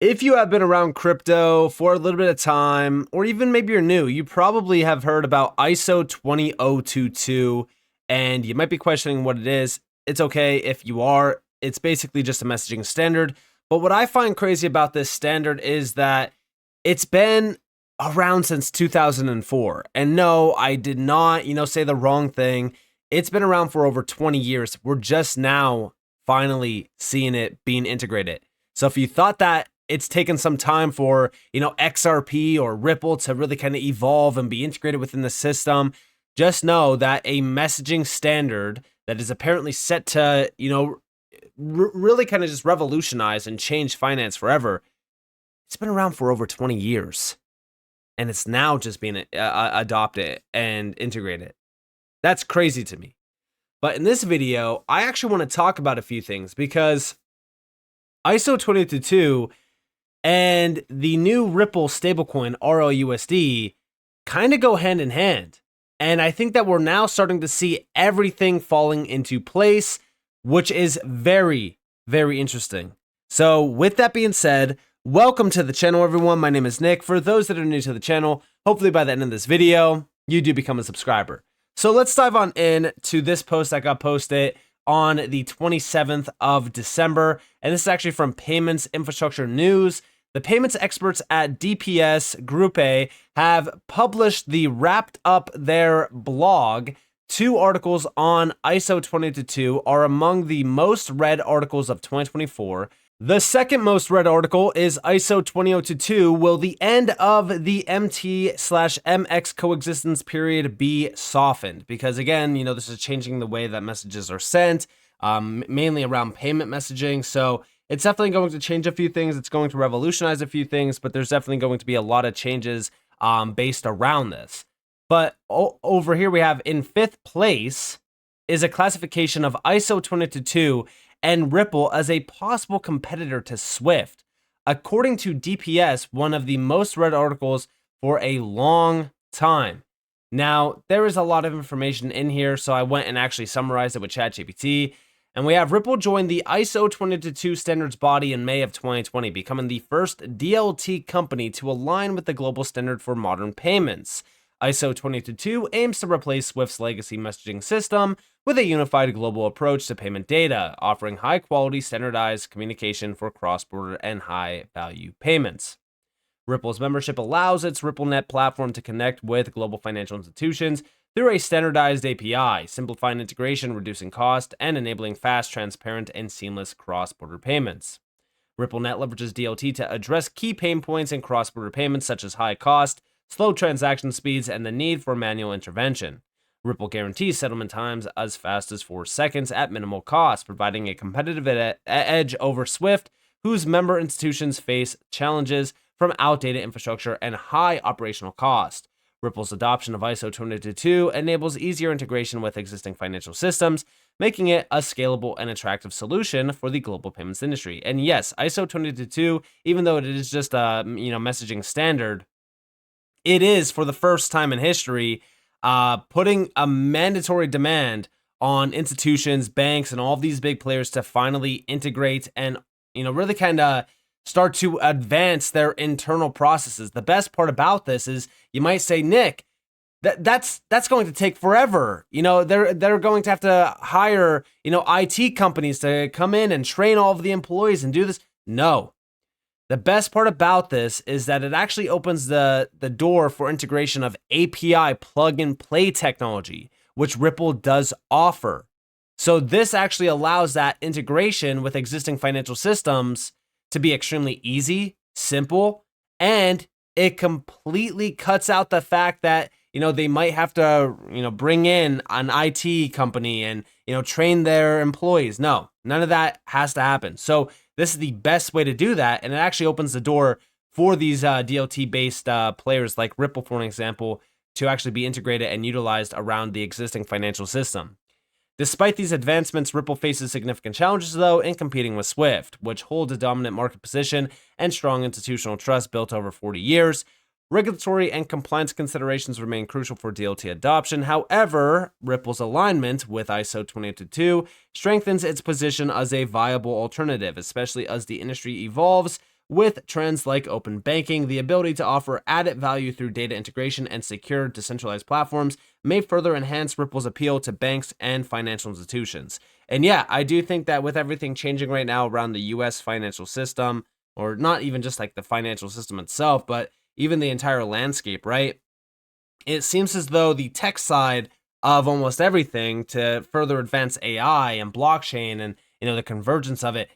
If you have been around crypto for a little bit of time, or even maybe you're new, you probably have heard about ISO 20022, and you might be questioning what it is. It's okay if you are. It's basically just a messaging standard. But what I find crazy about this standard is that it's been around since 2004. And no, I did not, say the wrong thing. It's been around for over 20 years. We're just now finally seeing it being integrated. So if you thought that it's taken some time for, XRP or Ripple to really kind of evolve and be integrated within the system, just know that a messaging standard that is apparently set to, really kind of just revolutionize and change finance forever, it's been around for over 20 years. And it's now just being adopted and integrated. That's crazy to me. But in this video, I actually want to talk about a few things because ISO 20022 and the new Ripple stablecoin RLUSD kind of go hand in hand. And I think that we're now starting to see everything falling into place, which is very, very interesting. So with that being said, welcome to the channel, everyone. My name is Nick. For those that are new to the channel, hopefully by the end of this video, you do become a subscriber. So let's dive on in to this post that got posted on the 27th of December. And this is actually from Payments Infrastructure News. The payments experts at DPS Group A have published wrapped up their blog. 2 articles on ISO 20022 are among the most read articles of 2024. The second most read article is ISO 20022. Will the end of the MT/MX coexistence period be softened? Because again, this is changing the way that messages are sent, mainly around payment messaging. So it's definitely going to change a few things. It's going to revolutionize a few things, but there's definitely going to be a lot of changes based around this. But over here we have in 5th place is a classification of ISO 20022 and Ripple as a possible competitor to Swift. According to DPS, one of the most read articles for a long time. Now, there is a lot of information in here, so I went and actually summarized it with ChatGPT. And we have Ripple join the ISO 20022 standards body in May of 2020, becoming the first DLT company to align with the global standard for modern payments. ISO 20022 aims to replace Swift's legacy messaging system with a unified global approach to payment data, offering high-quality standardized communication for cross-border and high-value payments. Ripple's membership allows its RippleNet platform to connect with global financial institutions through a standardized API, simplifying integration, reducing cost, and enabling fast, transparent, and seamless cross-border payments. RippleNet leverages DLT to address key pain points in cross-border payments such as high cost, slow transaction speeds, and the need for manual intervention. Ripple guarantees settlement times as fast as 4 seconds at minimal cost, providing a competitive edge over Swift, whose member institutions face challenges from outdated infrastructure and high operational cost. Ripple's adoption of ISO 20022 enables easier integration with existing financial systems, making it a scalable and attractive solution for the global payments industry. And yes, ISO 20022, even though it is just a messaging standard, it is for the first time in history putting a mandatory demand on institutions, banks, and all of these big players to finally integrate and really kind of start to advance their internal processes. The best part about this is you might say, Nick, that's going to take forever. They're going to have to hire IT companies to come in and train all of the employees and do this. No. The best part about this is that it actually opens the door for integration of API plug-and-play technology, which Ripple does offer. So this actually allows that integration with existing financial systems to be extremely easy, simple, and it completely cuts out the fact that they might have to bring in an IT company and train their employees. No, none of that has to happen. So this is the best way to do that, and it actually opens the door for these DLT-based players like Ripple, for an example, to actually be integrated and utilized around the existing financial system. Despite these advancements, Ripple faces significant challenges, though, in competing with Swift, which holds a dominant market position and strong institutional trust built over 40 years. Regulatory and compliance considerations remain crucial for DLT adoption. However, Ripple's alignment with ISO 20022 strengthens its position as a viable alternative, especially as the industry evolves with trends like open banking. The ability to offer added value through data integration and secure decentralized platforms may further enhance Ripple's appeal to banks and financial institutions. And yeah, I do think that with everything changing right now around the US financial system, or not even just like the financial system itself, but even the entire landscape, right? It seems as though the tech side of almost everything to further advance AI and blockchain and the convergence of it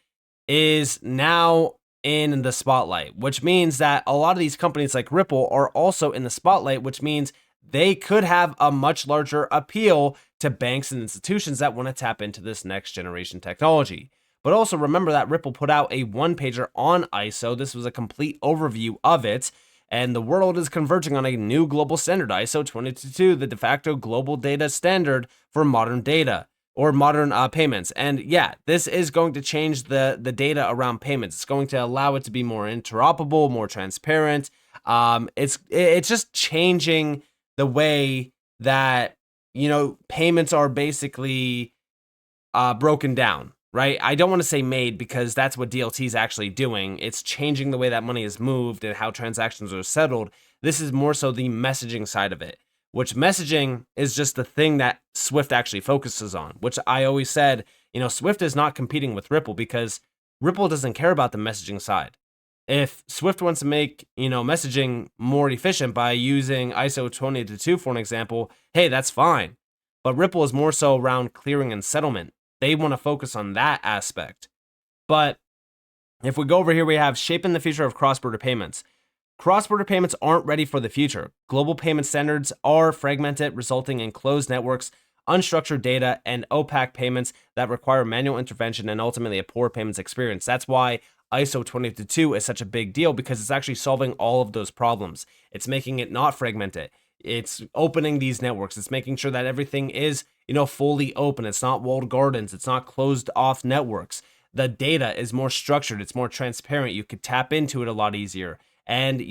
is now in the spotlight, which means that a lot of these companies like Ripple are also in the spotlight, which means they could have a much larger appeal to banks and institutions that want to tap into this next generation technology. But also remember that Ripple put out a one-pager on ISO. This was a complete overview of it. And the world is converging on a new global standard, ISO 20022, the de facto global data standard for modern data or modern payments. And yeah, this is going to change the data around payments. It's going to allow it to be more interoperable, more transparent. It's just changing the way that payments are basically broken down. Right? I don't want to say made because that's what DLT is actually doing. It's changing the way that money is moved and how transactions are settled. This is more so the messaging side of it, which messaging is just the thing that Swift actually focuses on, which I always said, Swift is not competing with Ripple because Ripple doesn't care about the messaging side. If Swift wants to make, messaging more efficient by using ISO 20022 for an example, hey, that's fine. But Ripple is more so around clearing and settlement. They want to focus on that aspect. But if we go over here, we have shaping the future of cross-border payments. Cross-border payments aren't ready for the future. Global payment standards are fragmented, resulting in closed networks, unstructured data, and opaque payments that require manual intervention and ultimately a poor payments experience. That's why ISO 20022 is such a big deal, because it's actually solving all of those problems. It's making it not fragmented. It's opening these networks. It's making sure that everything is fully open. It's not walled gardens. It's not closed off networks. The data is more structured. It's more transparent. You could tap into it a lot easier. And,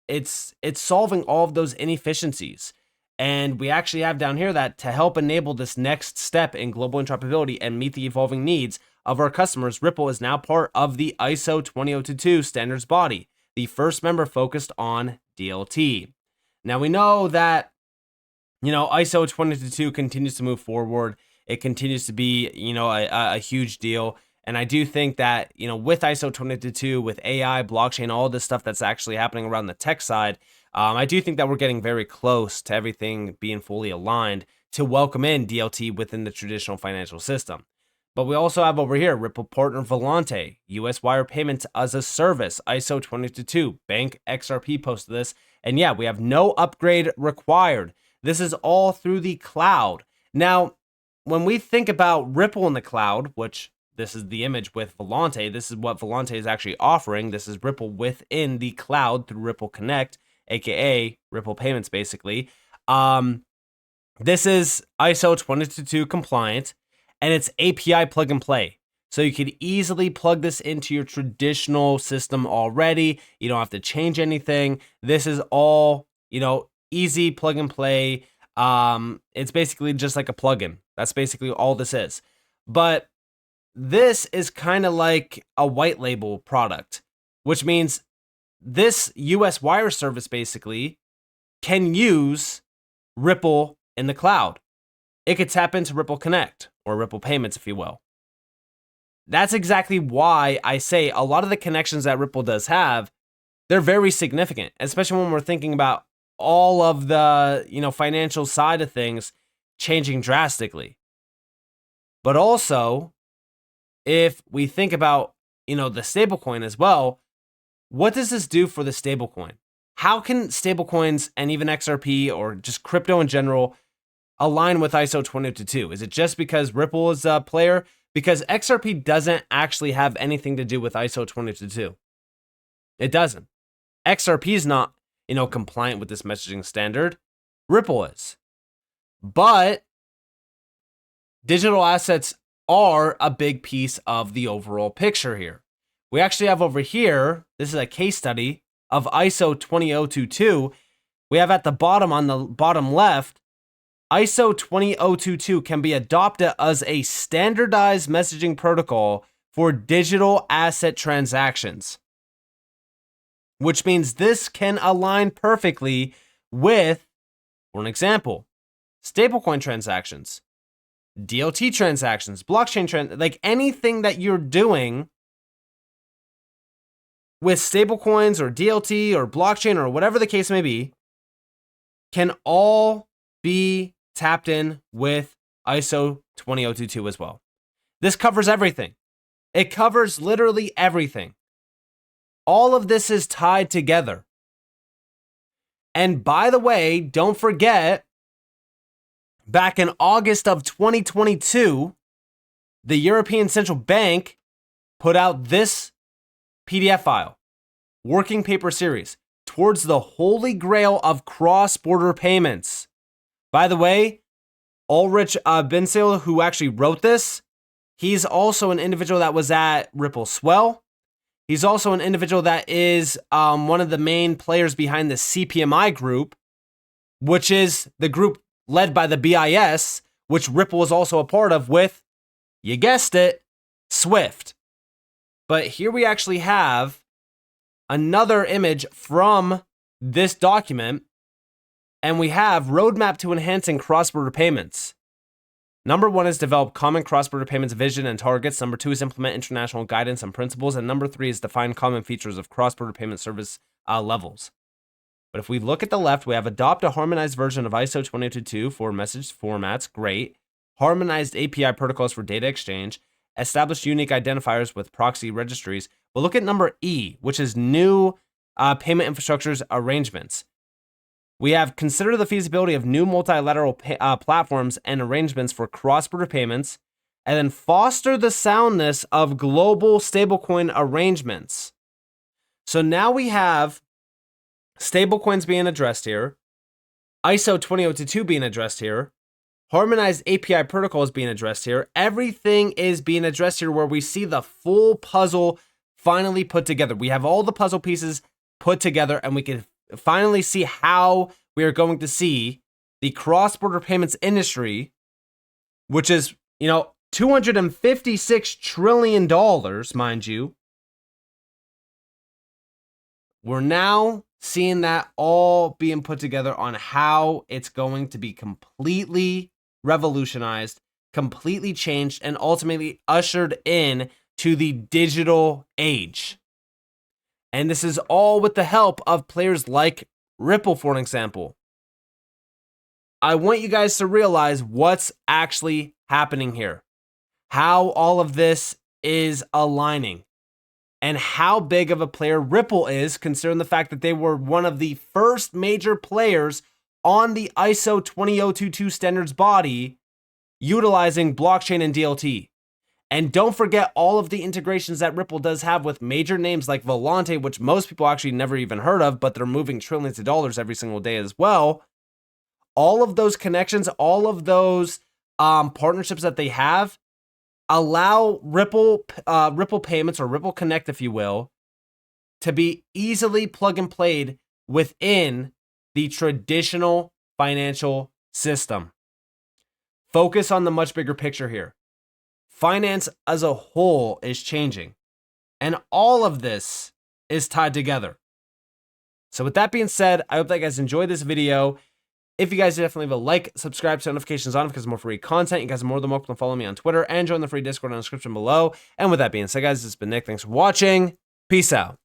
it's solving all of those inefficiencies. And we actually have down here that to help enable this next step in global interoperability and meet the evolving needs of our customers, Ripple is now part of the ISO 20022 standards body, the first member focused on DLT. Now we know that ISO 20022 continues to move forward. It continues to be, a huge deal. And I do think that, with ISO 20022, with AI, blockchain, all this stuff that's actually happening around the tech side, I do think that we're getting very close to everything being fully aligned to welcome in DLT within the traditional financial system. But we also have over here Ripple partner Volante, US wire payments as a service, ISO 20022, Bank XRP posted this. And yeah, we have no upgrade required. This is all through the cloud. Now, when we think about Ripple in the cloud, which this is the image with Volante, this is what Volante is actually offering. This is Ripple within the cloud through Ripple Connect, aka Ripple Payments, basically. This is ISO 20022 compliant, and it's API plug and play. So you could easily plug this into your traditional system already. You don't have to change anything. This is all, easy plug and play. It's basically just like a plugin. That's basically all this is. But this is kind of like a white label product, which means this US wire service basically can use Ripple in the cloud. It could tap into Ripple Connect or Ripple Payments, if you will. That's exactly why I say a lot of the connections that Ripple does have, they're very significant, especially when we're thinking about all of the, financial side of things changing drastically. But also, if we think about, the stablecoin as well, what does this do for the stablecoin? How can stablecoins and even XRP or just crypto in general align with ISO 20022? Is it just because Ripple is a player? Because XRP doesn't actually have anything to do with ISO 20022. It doesn't. XRP is not, compliant with this messaging standard. Ripple is. But digital assets are a big piece of the overall picture here. We actually have over here, this is a case study of ISO 20022. We have at the bottom, on the bottom left, ISO 20022 can be adopted as a standardized messaging protocol for digital asset transactions. which means this can align perfectly with, for an example, stablecoin transactions, DLT transactions, blockchain like anything that you're doing with stablecoins or DLT or blockchain or whatever the case may be, can all be tapped in with ISO 20022 as well. This covers everything. It covers literally everything. All of this is tied together. And by the way, don't forget, back in August of 2022, the European Central Bank put out this PDF file, working paper series, towards the holy grail of cross-border payments. By the way, Ulrich Binsil, who actually wrote this, he's also an individual that was at Ripple Swell. He's also an individual that is one of the main players behind the CPMI group, which is the group led by the BIS, which Ripple is also a part of with, you guessed it, Swift. But here we actually have another image from this document, and we have roadmap to enhancing cross-border payments. Number 1 is develop common cross-border payments vision and targets. Number 2 is implement international guidance and principles. And number 3 is define common features of cross-border payment service levels. But if we look at the left, we have adopt a harmonized version of ISO 20022 for message formats. Great. Harmonized API protocols for data exchange. Establish unique identifiers with proxy registries. But look at number E, which is new payment infrastructures arrangements. We have consider the feasibility of new multilateral platforms and arrangements for cross-border payments, and then foster the soundness of global stablecoin arrangements. So now we have stablecoins being addressed here, ISO 20022 being addressed here, harmonized API protocols being addressed here. Everything is being addressed here where we see the full puzzle finally put together. We have all the puzzle pieces put together, and we can finally see how we are going to see the cross-border payments industry, which is, $256 trillion, mind you. We're now seeing that all being put together on how it's going to be completely revolutionized, completely changed, and ultimately ushered in to the digital age. And this is all with the help of players like Ripple, for an example. I want you guys to realize what's actually happening here, how all of this is aligning, and how big of a player Ripple is, considering the fact that they were one of the first major players on the ISO 20022 standards body utilizing blockchain and DLT. And don't forget all of the integrations that Ripple does have with major names like Volante, which most people actually never even heard of, but they're moving trillions of dollars every single day as well. All of those connections, all of those partnerships that they have allow Ripple payments, or Ripple Connect, if you will, to be easily plug and played within the traditional financial system. Focus on the much bigger picture here. Finance as a whole is changing, and all of this is tied together. So with that being said, I hope that you guys enjoyed this video. If you guys definitely leave a like, subscribe, turn notifications on because more free content. You guys are more than welcome to follow me on Twitter and join the free Discord in the description below. And with that being said, guys, this has been Nick. Thanks for watching. Peace out.